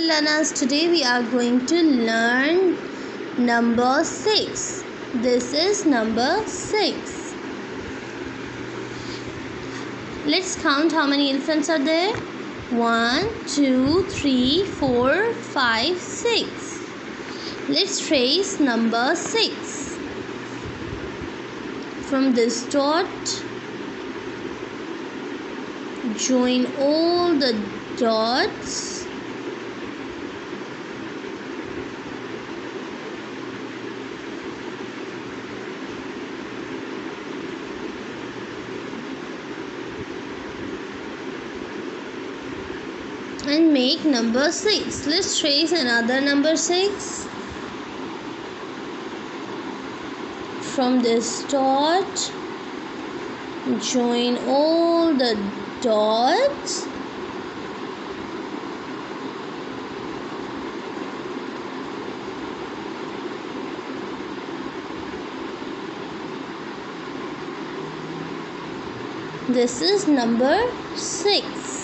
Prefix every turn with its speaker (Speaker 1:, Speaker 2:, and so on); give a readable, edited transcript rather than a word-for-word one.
Speaker 1: learners, today we are going to learn number 6. This is number 6. Let's count how many elephants are there. 1, 2, 3, 4, 5, 6. Let's trace number 6. From this dot, join all the dots. And make number 6. Let's trace another number 6. From this dot, join all the dots. This is number 6.